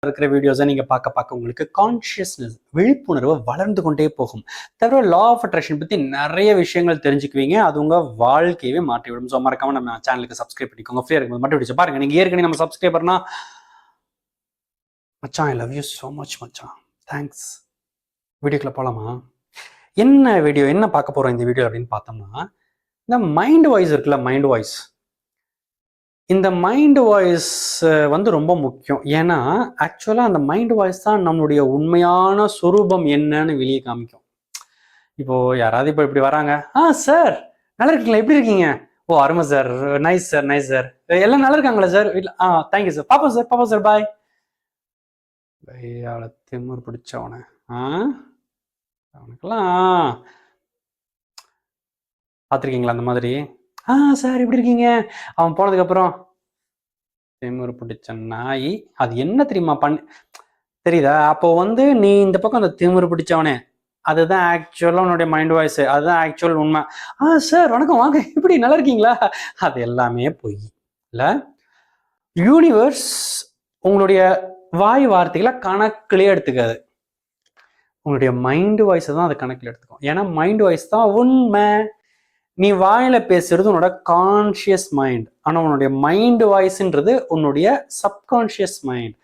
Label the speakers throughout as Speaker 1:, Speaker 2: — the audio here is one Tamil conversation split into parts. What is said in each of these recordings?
Speaker 1: இருக்கிற வீடியோஸை நீங்க பார்க்க உங்களுக்கு கான்ஷியஸ்னஸ் விழிப்புணர்வு வளர்ந்து கொண்டே போகும். தவிர லா ஆஃப் அட்ராக்ஷன் பத்தி நிறைய விஷயங்கள் தெரிஞ்சுக்குவீங்க. அது உங்க வாழ்க்கையவே மாற்றிவிடும். ஸோ மறக்காம நம்ம சேனலுக்கு சப்ஸ்கிரைப் பண்ணிக்கோங்க. ஃப்ரீயா இருக்கும்போது மட்டும் பிடிச்சு பாருங்க. நீங்க ஏற்கனவே நம்ம சப்ஸ்கிரைபர்னா மச்சான், I love you so much மச்சான், தேங்க்ஸ். வீடியோக்குள்ள போலாமா? என்ன வீடியோ, என்ன பார்க்க போறோம் இந்த வீடியோ அப்படின்னு பார்த்தோம்னா, இந்த மைண்ட் வாய்ஸ் இருக்குல்ல, மைண்ட் வாய்ஸ். இந்த மைண்ட் வாய்ஸ் வந்து ரொம்ப முக்கியம். ஏன்னா ஆக்சுவலா அந்த மைண்ட் வாய்ஸ் தான் நம்மளுடைய உண்மையான சொரூபம் என்னன்னு வெளியே காமிக்கும். இப்போ யாராவது இப்போ இப்படி வராங்க, சார் நல்லா இருக்கீங்களா, எப்படி இருக்கீங்க, ஓ அருமை sir, nice sir, nice sir, எல்லாம் நல்லா இருக்காங்களா சார் வீட்டில், தேங்க்யூ சார், பாப்போம் சார் பாய். பையால திமிர் பிடிச்சவன அவனுக்கெல்லாம் பார்த்துருக்கீங்களா அந்த மாதிரி? சார் எப்படி இருக்கீங்க, அவன் போனதுக்கு அப்புறம் திமிர் பிடிச்ச நாய். அது என்ன தெரியுமா தெரியுதா? அப்போ வந்து நீ இந்த பக்கம் அந்த திமிர் பிடிச்சவனே, அதுதான் ஆக்சுவலா உன்னுடைய மைண்ட் வாய்ஸ், அதுதான் ஆக்சுவல் உண்மை. சார் வணக்கம், வாங்க, எப்படி நல்லா இருக்கீங்களா? அது எல்லாமே பொய் இல்ல. யூனிவர்ஸ் உங்களுடைய வாய் வார்த்தைகளை கணக்குலயே எடுத்துக்காது. உங்களுடைய மைண்ட் வாய்ஸை தான் அதை கணக்கில் எடுத்துக்கும். ஏன்னா மைண்ட் வாய்ஸ் தான் உண்மை. நீ வாயில பேசுறது உன்னோட கான்சியஸ் மைண்ட், ஆனா உன்னுடைய மைண்ட் வாய்ஸ்ன்றது உன்னுடைய சப்கான்சியஸ் மைண்ட்.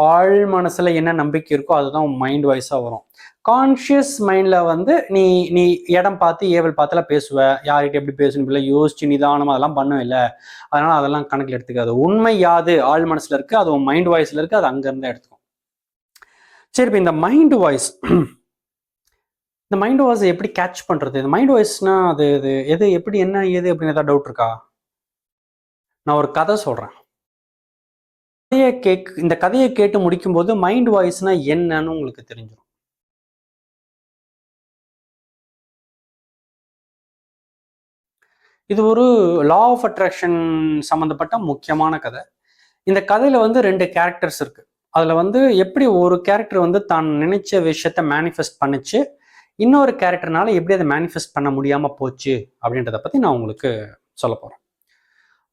Speaker 1: ஆழ் மனசுல என்ன நம்பிக்கை இருக்கோ அதுதான் உன் மைண்ட் வாய்ஸா வரும். கான்சியஸ் மைண்ட்ல வந்து நீ நீ இடம் பார்த்து ஏவல் பார்த்துலாம் பேசுவ, யார்கிட்ட எப்படி பேசணும் இல்லை யோசிச்சு நிதானமா அதெல்லாம் பண்ணுவ இல்லை. அதனால அதெல்லாம் கணக்கில் எடுத்துக்காது. உண்மை யாது ஆழ் மனசுல இருக்கு, அது உன் மைண்ட் வாய்ஸ்ல இருக்கு, அது அங்க இருந்தா எடுத்துக்கும். சரி, இப்போ இந்த மைண்ட் வாய்ஸ், இந்த மைண்ட் வாய்ஸ் எப்படி கேட்ச் பண்றது? இந்த மைண்ட் வாய்ஸ்னா அது எது, எப்படி, என்ன, ஏது அப்படின்னு ஏதாவது டவுட் இருக்கா? நான் ஒரு கதை சொல்றேன். இந்த கதையை கேட்டு முடிக்கும் போது மைண்ட் வாய்ஸ்னா என்னன்னு உங்களுக்கு தெரிஞ்சிடும். இது ஒரு லா ஆஃப் அட்ராக்ஷன் சம்பந்தப்பட்ட முக்கியமான கதை. இந்த கதையில வந்து 2 கேரக்டர்ஸ் இருக்கு. அதுல வந்து எப்படி ஒரு கேரக்டர் வந்து தான் நினைச்ச விஷயத்த மேனிஃபெஸ்ட் பண்ணிச்சு, இன்னொரு கேரக்டர்னால எப்படி அதை மேனிஃபெஸ்ட் பண்ண முடியாம போச்சு அப்படின்றத பத்தி நான் உங்களுக்கு சொல்ல போறேன்.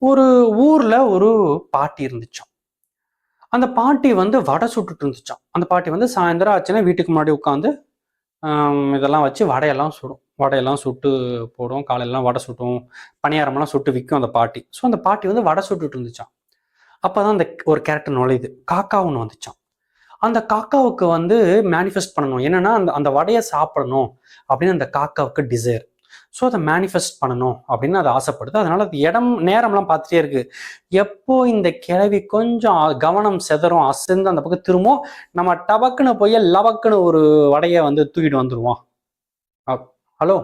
Speaker 1: ஒரு ஊர்ல ஒரு பாட்டி இருந்துச்சாம். அந்த பாட்டி வந்து வடை சுட்டுட்டு இருந்துச்சாம். அந்த பாட்டி வந்து சாயந்தரம் ஆச்சுன்னா வீட்டுக்கு முன்னாடி உட்காந்து இதெல்லாம் வச்சு வடையெல்லாம் சுடும். வடையெல்லாம் சுட்டு போடும். காலையெல்லாம் வடை சுட்டும், பணியாரமெல்லாம் சுட்டு விற்கும் அந்த பாட்டி. ஸோ அந்த பாட்டி வந்து வடை சுட்டுட்டு இருந்துச்சாம். அப்பதான் அந்த ஒரு கேரக்டர் நுழையுது. காக்கா ஒன்று வந்துச்சான். அந்த காக்காவுக்கு வந்து மேனிஃபெஸ்ட் பண்ணணும், என்னன்னா அந்த அந்த வடையை சாப்பிடணும் அப்படின்னு அந்த காக்காவுக்கு டிசைர். ஸோ அதை மேனிஃபெஸ்ட் பண்ணணும் அப்படின்னு அது ஆசைப்படுது. அதனால அது இடம் நேரம்லாம் பார்த்துட்டே இருக்கு. எப்போ இந்த கிழவி கொஞ்சம் கவனம் செதறும், அசைந்து அந்த பக்கம் திரும்பவும், நம்ம டபக்குன்னு போய் லபக்குன்னு ஒரு வடையை வந்து தூக்கிட்டு வந்துருவோம். ஹலோ,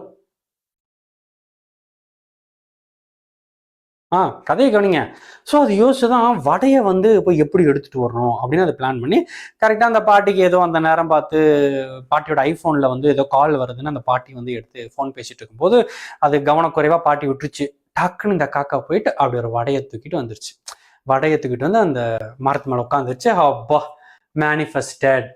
Speaker 1: கதையை கவனிங்க. ஸோ அது யோசிச்சுதான் வடையை வந்து போய் எப்படி எடுத்துட்டு வரணும் அப்படின்னு அதை பிளான் பண்ணி, கரெக்டாக அந்த பாட்டிக்கு ஏதோ அந்த நேரம் பார்த்து பாட்டியோட ஐஃபோனில் வந்து ஏதோ கால் வருதுன்னு அந்த பாட்டி வந்து எடுத்து ஃபோன் பேசிட்டு இருக்கும்போது அது கவனக்குறைவாக பாட்டி விட்டுருச்சு. டக்குன்னு இந்த காக்கா போயிட்டு அப்படி ஒரு வடையை தூக்கிட்டு வந்துருச்சு. வடையை தூக்கிட்டு வந்து அந்த மரத்து மேலே உட்காந்துருச்சு. அப்பா, மேனிஃபெஸ்டட்.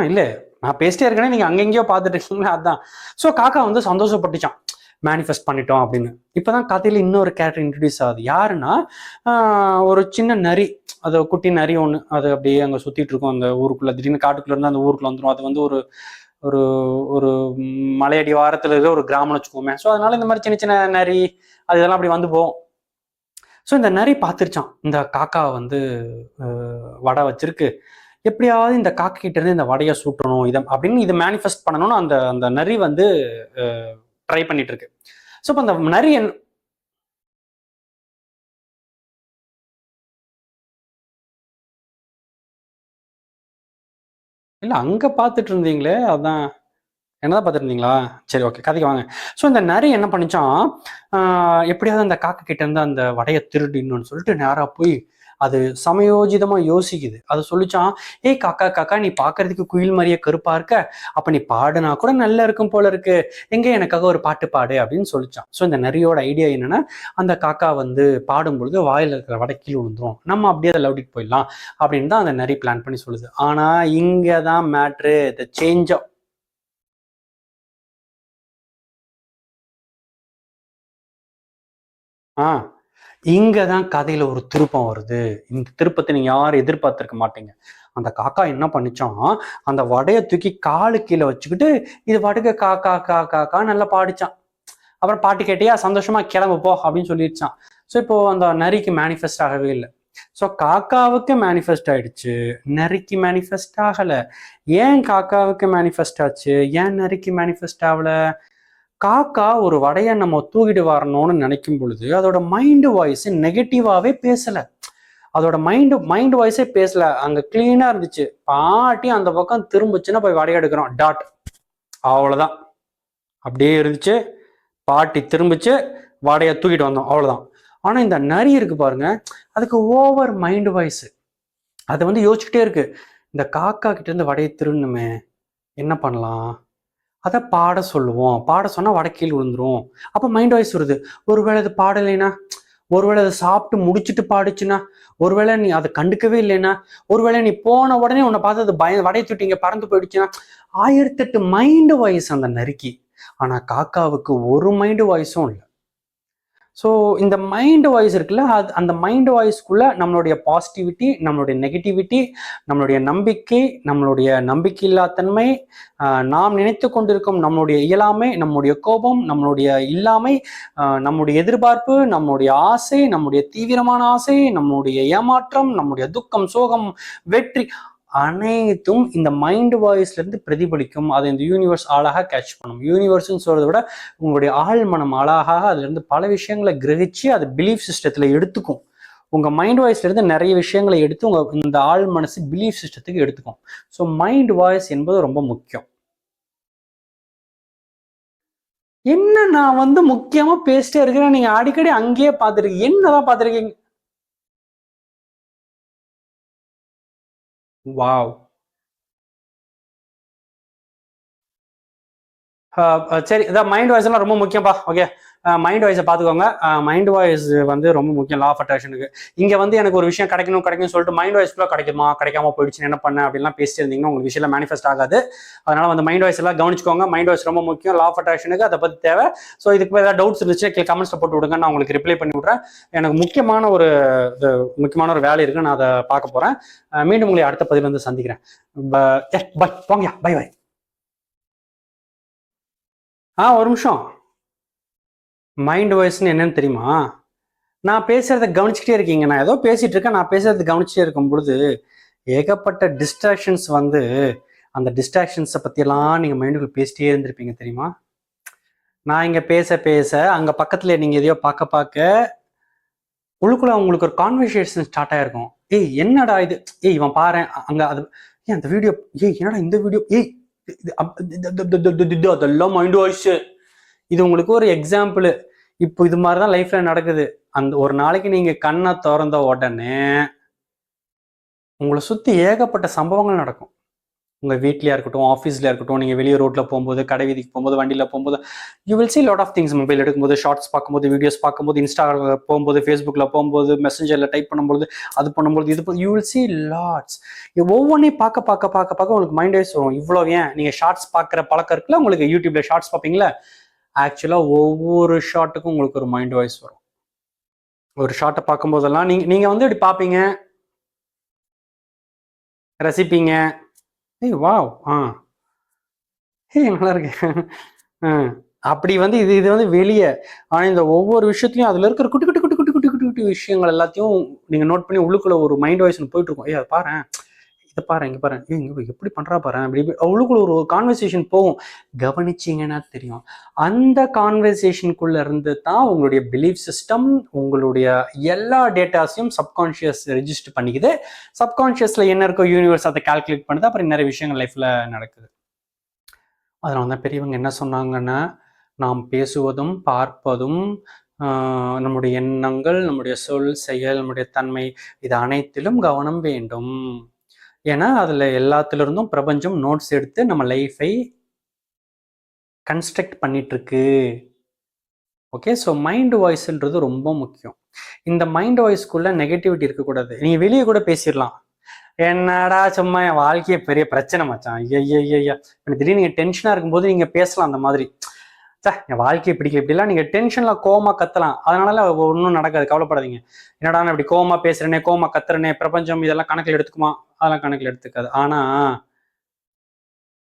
Speaker 1: இல்லை, நான் பேசிட்டே இருக்கேனே, நீங்க அங்கெங்கேயோ பார்த்துட்டு இருக்கீங்களா, அதுதான். ஸோ காக்கா வந்து சந்தோஷப்பட்டுச்சான், மேனிஃபெஸ்ட் பண்ணிட்டோம் அப்படின்னு. இப்போதான் கதையில இன்னொரு கேரக்டர் இன்ட்ரடியூஸ் ஆகுது. யாருன்னா ஒரு சின்ன நரி, அது குட்டி நரி ஒன்று, அது அப்படியே அங்கே சுத்திட்டு இருக்கும் அந்த ஊருக்குள்ள. திடீர்னு காட்டுக்குள்ள இருந்து அந்த ஊருக்குள்ள வந்துடும். அது வந்து ஒரு ஒரு ஒரு மலையடி வாரத்தில் இருக்கிற ஒரு கிராமம்னு வச்சுக்கோமே. ஸோ அதனால இந்த மாதிரி சின்ன சின்ன நரி அது இதெல்லாம் அப்படி வந்து போகும். ஸோ இந்த நரி பார்த்துருச்சான், இந்த காக்கா வந்து வடை வச்சிருக்கு, எப்படியாவது இந்த காக்கா கிட்ட இருந்து இந்த வடையை சுட்டணும் இதை அப்படின்னு இதை மேனிஃபெஸ்ட் பண்ணணும்னு அந்த அந்த நரி வந்து ட்ரை பண்ணிட்டு இருக்கு. ஸோ இப்போ அந்த நரி இல்லை, அங்க பார்த்துட்டு இருந்தீங்களே, அதான். என்னதான் பார்த்துட்டு இருந்தீங்களா? சரி, ஓகே, கதைக்கு வாங்க. ஸோ இந்த நரி என்ன பண்ணிச்சான், எப்படியாவது அந்த காக்கா கிட்ட இருந்து அந்த வடையை திருடின்னு சொல்லிட்டு நேராக போய் அது சமயோஜிதமா யோசிக்குது. அது சொல்லிச்சான், ஏய் காக்கா காக்கா, நீ பாக்குறதுக்கு குயில் மாதிரியே கருப்பா இருக்க, அப்ப நீ பாடுனா கூட நல்லா இருக்கும் போல இருக்கு, எங்க எனக்காக ஒரு பாட்டு பாடு அப்படின்னு சொல்லிச்சான். ஸோ இந்த நரியோட ஐடியா என்னன்னா, அந்த காக்கா வந்து பாடும் பொழுது வாயில இருக்கிற வடை கீழே விழுந்துரும், நம்ம அப்படியே அதை லவுடிட்டு போயிடலாம் அப்படின்னு தான் அந்த நரி பிளான் பண்ணி சொல்லுது. ஆனா இங்கதான் மேட்ரு, த சேஞ்ச் ஆஃப் இங்கதான் கதையில ஒரு திருப்பம் வருது. இந்த திருப்பத்தை நீங்க யாரும் எதிர்பார்த்திருக்க மாட்டீங்க. அந்த காக்கா என்ன பண்ணிச்சான், அந்த வடையை தூக்கி காலு கீழே வச்சுக்கிட்டு இது வடுக காக்கா காக்கா நல்லா பாடிச்சான். அப்புறம் பாட்டு கேட்டியா, சந்தோஷமா கிளம்பு போ அப்படின்னு சொல்லிடுச்சான். ஸோ இப்போ அந்த நரிக்கு மேனிஃபெஸ்ட் ஆகவே இல்லை. ஸோ காக்காவுக்கு மேனிஃபெஸ்ட் ஆயிடுச்சு, நரிக்கு மேனிஃபெஸ்ட் ஆகல. ஏன் காக்காவுக்கு மேனிஃபெஸ்ட் ஆச்சு, ஏன் நரிக்கு மேனிஃபெஸ்ட் ஆகல? காக்கா ஒரு வடையை நம்ம தூக்கிட்டு வரணும்னு நினைக்கும் பொழுது அதோட மைண்டு வாய்ஸ் நெகட்டிவாவே பேசல. அதோட மைண்ட் வாய்ஸே பேசல. அங்க கிளீனா இருந்துச்சு. பாட்டி அந்த பக்கம் திரும்பிச்சுன்னா போய் வடையை எடுக்கிறோம் டாட், அவ்வளவுதான். அப்படியே இருந்துச்சு. பாட்டி திரும்பிச்சு, வடையை தூக்கிட்டு வந்தோம், அவ்வளவுதான். ஆனா இந்த நரி இருக்கு பாருங்க, அதுக்கு ஓவர் மைண்ட் வாய்ஸ். அது வந்து யோசிச்சுக்கிட்டே இருக்கு, இந்த காக்கா கிட்ட இருந்து வடையை திருடணுமே, என்ன பண்ணலாம், அதை பாட சொல்லுவோம், பாட சொன்னா வடை கீழ் விழுந்துரும். அப்ப மைண்ட் வாய்ஸ் வருது, ஒருவேளை அது பாடலைன்னா, ஒருவேளை அதை சாப்பிட்டு முடிச்சுட்டு பாடுச்சுன்னா, ஒருவேளை நீ அதை கண்டுக்கவே இல்லைன்னா, ஒருவேளை நீ போன உடனே உன்னை பார்த்து அது வடையை தூட்டி இங்க பறந்து போயிடுச்சுன்னா, 1008 மைண்ட் வாய்ஸ் அந்த நரிக்கு. ஆனா காக்காவுக்கு ஒரு மைண்ட் வாய்ஸும் இல்லை. ஸோ இந்த மைண்ட் வாய்ஸ் இருக்குல்ல, அந்த மைண்ட் வாய்ஸ்க்குள்ள நம்மளுடைய பாசிட்டிவிட்டி, நம்மளுடைய நெகட்டிவிட்டி, நம்மளுடைய நம்பிக்கை, நம்மளுடைய நம்பிக்கையில்லாத்தன்மை, நாம் நினைத்து கொண்டிருக்கும் நம்மளுடைய இயலாமை, நம்முடைய கோபம், நம்மளுடைய இல்லாமை, நம்முடைய எதிர்பார்ப்பு, நம்முடைய ஆசை, நம்முடைய தீவிரமான ஆசை, நம்முடைய ஏமாற்றம், நம்முடைய துக்கம், சோகம், வெற்றி, அனைத்தும் இந்த மைண்ட் வாய்ஸ்ல இருந்து பிரதிபலிக்கும். அதை இந்த யூனிவர்ஸ் அழகா கேட்ச் பண்ணும். யூனிவர்ஸ்ன்னு சொல்றதை விட உங்களுடைய ஆழ் மனம் அழகாக அதுல இருந்து பல விஷயங்களை கிரகிச்சு அது பிலீஃப் சிஸ்டத்துல எடுத்துக்கும். உங்க மைண்ட் வாய்ஸ்ல இருந்து நிறைய விஷயங்களை எடுத்து உங்க இந்த ஆழ் மனசு பிலீஃப் சிஸ்டத்துக்கு எடுத்துக்கும். ஸோ மைண்ட் வாய்ஸ் என்பது ரொம்ப முக்கியம். என்ன நான் வந்து முக்கியமா பேசிட்டே இருக்கிறேன், நீங்க அடிக்கடி அங்கேயே பார்த்துருக்கீங்க, என்னதான் பார்த்துருக்கீங்க? வாவ். சரி, இதான் மைண்ட் வாய்ஸ் எல்லாம் ரொம்ப முக்கியம்ப்பா. ஓகே, மைண்ட் வாய்ஸை பார்த்துக்கோங்க. மைண்ட் வாய்ஸ் வந்து ரொம்ப முக்கியம் லா ஆஃப் அட்ராக்ஷனுக்கு. இங்கே வந்து எனக்கு ஒரு விஷயம் கிடைக்கணும் சொல்லிட்டு மைண்ட் வாய்ஸ்க்குள்ள கிடைக்குமா கிடைக்காம போயிடுச்சு என்ன பண்ண அப்படின்லாம் பேசிட்டு இருந்தீங்கன்னா உங்களுக்கு விஷயம் மேனிஃபெஸ்ட் ஆகாது. அதனால வந்து மைண்ட் வாய்ஸ் எல்லாம் கவனிச்சுக்கோங்க. மைண்ட் வாய்ஸ் ரொம்ப முக்கியம் லா ஆஃப் அட்ராக்ஷனுக்கு, அதை பற்றி தேவை. ஸோ இதுக்கு ஏதாவது டவுட்ஸ் இருந்துச்சு கமெண்ட்ஸில் போட்டு விடுங்க, நான் உங்களுக்கு ரிப்ளை பண்ணி விட்றேன். எனக்கு முக்கியமான ஒரு வேலை இருக்கு, நான் அதை பார்க்க போறேன். மீண்டும் உங்களை அடுத்த பதிவில் வந்து சந்திக்கிறேன். பை போங்க, பை பை. ஒரு நிமிஷம். மைண்ட் வாய்ஸ்ன்னு என்னன்னு தெரியுமா? நான் பேசுறத கவனிச்சுக்கிட்டே இருக்கீங்க. நான் ஏதோ பேசிட்டு இருக்கேன், நான் பேசுறத கவனிச்சுட்டே இருக்கும் பொழுது ஏகப்பட்ட டிஸ்ட்ராக்ஷன்ஸ் வந்து, அந்த டிஸ்ட்ராக்ஷன்ஸை பற்றியெல்லாம் நீங்கள் மைண்டுக்குள்ள பேசிட்டே இருந்திருப்பீங்க தெரியுமா? நான் இங்கே பேச பேச அங்கே பக்கத்தில் நீங்கள் எதையோ பார்க்க உள்ளுக்குள்ள உங்களுக்கு ஒரு கான்வர்சேஷன் ஸ்டார்ட் ஆயிருக்கும். ஏய் என்னடா இது, ஏய் இவன் பாரு அங்கே, அது ஏன் அந்த வீடியோ, ஏய் என்னடா இந்த வீடியோ, ஏய் அதெல்லாம் மைண்ட் வாய்ஸ். இது உங்களுக்கு ஒரு எக்ஸாம்பிள். இப்போ இது மாதிரிதான் லைஃப்ல நடக்குது. அந்த ஒரு நாளைக்கு நீங்க கண்ணை திறந்த உடனே உங்களை சுத்தி ஏகப்பட்ட சம்பவங்கள் நடக்கும். உங்க வீட்லயா இருக்கட்டும், ஆஃபீஸ்ல இருக்கட்டும், நீங்க வெளியே ரோட்ல போகும்போது, கடை வீதிக்கு போகும்போது, வண்டியில போகும்போது, you will see lot of things. Mobile எடுக்கும்போது, ஷார்ட்ஸ் பார்க்கும்போது, வீடியோஸ் பார்க்கும்போது, இன்ஸ்டாகிராம் போகும்போது, ஃபேஸ்புக்ல போகும்போது, மெசஞ்சர்ல டைப் பண்ணும்போது, அது பண்ணும்போது, இது யூ வில் சி லாட்ஸ். ஒவ்வொன்றையும் பார்க்க உங்களுக்கு மைண்ட் வாய்ஸ் வரும். இவ்வளோ ஏன் நீங்க ஷார்ட்ஸ் பார்க்குற பழக்கம் இருக்குல்ல, உங்களுக்கு யூடியூப்ல ஷார்ட்ஸ் பார்ப்பீங்களா, ஆக்சுவலா ஒவ்வொரு ஷார்ட்டுக்கும் உங்களுக்கு ஒரு மைண்ட் வாய்ஸ் வரும். ஒரு ஷார்ட்டை பார்க்கும்போதெல்லாம் நீங்க வந்து இப்படி பார்ப்பீங்க, ரசிப்பீங்க, ஏய் வாவ், ஏய் நல்லா இருக்கு, அப்படி வந்து இது வந்து வெளியே. ஆனா இந்த ஒவ்வொரு விஷயத்தையும் அதுல இருக்கிற குட்டி குட்டி குட்டி குட்டி குட்டி குட்டி குட்டி விஷயங்கள் எல்லாத்தையும் நீங்க நோட் பண்ணி உள்ளுக்குள்ள ஒரு மைண்ட் வாய்ஸ் போயிட்டு இருக்கும். ஏய் அதை பாரு, இதை பாரு, இங்க பாரு, இங்க எப்படி பண்றா பாரு, அப்படி அவளுக்குள்ள ஒரு கான்வர்சேஷன் போகும். கவனிச்சிங்கன்னா தெரியும். அந்த கான்வர்சேஷனுக்குள்ள இருந்து தான் உங்களுடைய பிலீஃப் சிஸ்டம், உங்களுடைய எல்லா டேட்டாஸையும் சப்கான்ஷியஸ் ரெஜிஸ்டர் பண்ணிக்குது. சப்கான்ஷியஸ்ல என்ன இருக்கோ யூனிவர்ஸ் அதை கால்குலேட் பண்ணுது. அப்புறம் நிறைய விஷயங்கள் லைஃப்ல நடக்குது. அதனால தான் பெரியவங்க என்ன சொன்னாங்கன்னா, நாம் பேசுவதும் பார்ப்பதும், நம்முடைய எண்ணங்கள், நம்முடைய சொல், செயல், நம்முடைய தன்மை, இது அனைத்திலும் கவனம் வேண்டும். ஏன்னா அதுல எல்லாத்திலிருந்தும் பிரபஞ்சம் நோட்ஸ் எடுத்து நம்ம லைஃபை கன்ஸ்ட்ரக்ட் பண்ணிட்டு இருக்கு. ஓகே, ஸோ மைண்ட் வாய்ஸ்ன்றது ரொம்ப முக்கியம். இந்த மைண்ட் வாய்ஸ்க்குள்ள நெகட்டிவிட்டி இருக்கக்கூடாது. நீங்க வெளியே கூட பேசிடலாம், என்னடா சும்மா என் வாழ்க்கைய பெரிய பிரச்சனை மச்சான், ஐயா திடீர்னு நீங்க டென்ஷனா இருக்கும்போது நீங்க பேசலாம் அந்த மாதிரி. என் வாழ்க்கையை பிடிக்கல, இப்படிலாம் நீங்க டென்ஷன்ல கோவமா கத்தலாம், அதனால ஒன்றும் நடக்காது, கவலைப்படாதீங்க. என்னடா நான் இப்படி கோவமா பேசுறேனே, கோவமா கத்துறேனே, பிரபஞ்சம் இதெல்லாம் கணக்கில் எடுத்துக்குமா? அதெல்லாம் கணக்கில் எடுத்துக்காது. ஆனா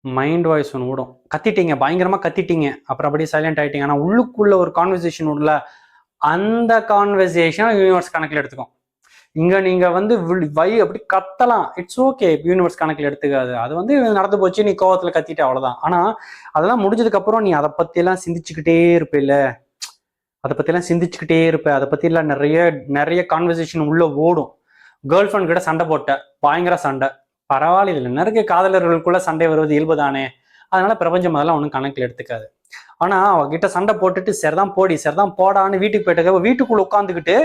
Speaker 1: மைண்ட் வாய்ஸ் ஒன்று விடும். கத்திட்டீங்க, பயங்கரமா கத்திட்டீங்க, அப்புறம் அப்படியே சைலண்ட் ஆயிட்டீங்க. ஆனா உள்ளுக்குள்ள ஒரு கான்வர்சேஷன் உள்ள அந்த கான்வர்சேஷன் யூனிவர்ஸ் கணக்கில் எடுத்துக்கும். இங்க நீங்க வந்து அப்படி கத்தலாம், இட்ஸ் ஓகே, யூனிவர்ஸ் கணக்கில் எடுத்துக்காது. அது வந்து நடந்து போச்சு, நீ கோவத்துல கத்திட்ட, அவ்வளவுதான். ஆனா அதெல்லாம் முடிஞ்சதுக்கு அப்புறம் நீ அதை பத்தி எல்லாம் சிந்திச்சுக்கிட்டே இருப்பில்ல, அதை பத்தி எல்லாம் சிந்திச்சுக்கிட்டே இருப்ப, அதை பத்தி எல்லாம் நிறைய நிறைய கான்வர்சேஷன் உள்ள ஓடும். கேர்ள் ஃப்ரெண்ட் கிட்ட சண்டை போட்ட, பயங்கர சண்டை, பரவாயில்ல, இல்லை நிறைய காதலர்களுக்குள்ள சண்டை வருவது இயல்புதானே, அதனால பிரபஞ்சம் அதெல்லாம் ஒன்றும் கணக்கில் எடுத்துக்காது. ஆனா அவகிட்ட சண்டை போட்டுட்டு சரிதான் போடி சரிதான் போடான்னு வீட்டுக்கு போயிட்டு வீட்டுக்குள்ள உட்காந்துக்கிட்டு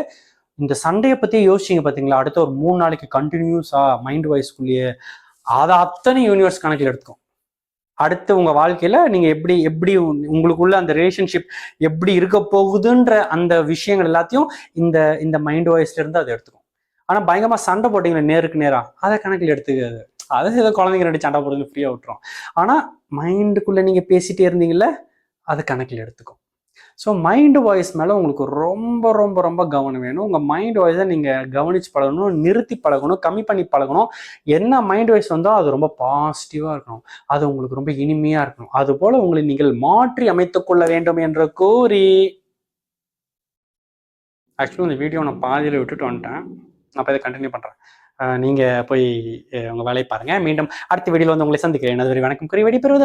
Speaker 1: இந்த சண்டையை பத்தி யோசிச்சிங்க பாத்தீங்களா, அடுத்த ஒரு 3 நாளைக்கு கண்டினியூஸா மைண்ட் வாய்ஸ்குள்ளேயே அதை அத்தனை யூனிவர்ஸ் கணக்கில் எடுத்துக்கும். அடுத்து உங்க வாழ்க்கையில நீங்க எப்படி எப்படி உங்களுக்குள்ள அந்த ரிலேஷன்ஷிப் எப்படி இருக்க போகுதுன்ற அந்த விஷயங்கள் எல்லாத்தையும் இந்த இந்த மைண்ட் வாய்ஸ்ல இருந்து அதை எடுத்துக்கும். ஆனா பயங்கரமா சண்டை போட்டீங்களா நேருக்கு நேரா, அதை கணக்கில் எடுத்துக்காது. அதை ஏதோ குழந்தைங்க ரெண்டு சண்டை போடுறது ஃப்ரீயா விட்டுரும். ஆனா மைண்டுக்குள்ள நீங்க பேசிட்டே இருந்தீங்கல்ல, அதை கணக்கில் எடுத்துக்கும். ஸோ மைண்டு வாய்ஸ் மேலே உங்களுக்கு ரொம்ப ரொம்ப ரொம்ப கவனம் வேணும். உங்கள் மைண்ட் வாய்ஸை நீங்கள் கவனித்து பழகணும், நிறுத்தி பழகணும், கம்மி பண்ணி பழகணும். என்ன மைண்ட் வாய்ஸ் வந்தோ அது ரொம்ப பாசிட்டிவாக இருக்கணும், அது உங்களுக்கு ரொம்ப இனிமையாக இருக்கணும். அதுபோல் உங்களை நீங்கள் மாற்றி அமைத்துக் கொள்ள வேண்டும் என்று கூறி, ஆக்சுவலி இந்த வீடியோ நான் பாதியில் விட்டுட்டு வந்துட்டேன், அப்போ இதை கண்டினியூ பண்ணுறேன். நீங்கள் போய் உங்கள் வேலையை பாருங்கள். மீண்டும் அடுத்த வீடியோவில் வந்து உங்களை சந்திக்கிறேன். அதுவரை வணக்கம் கூறி விடைபெறுவது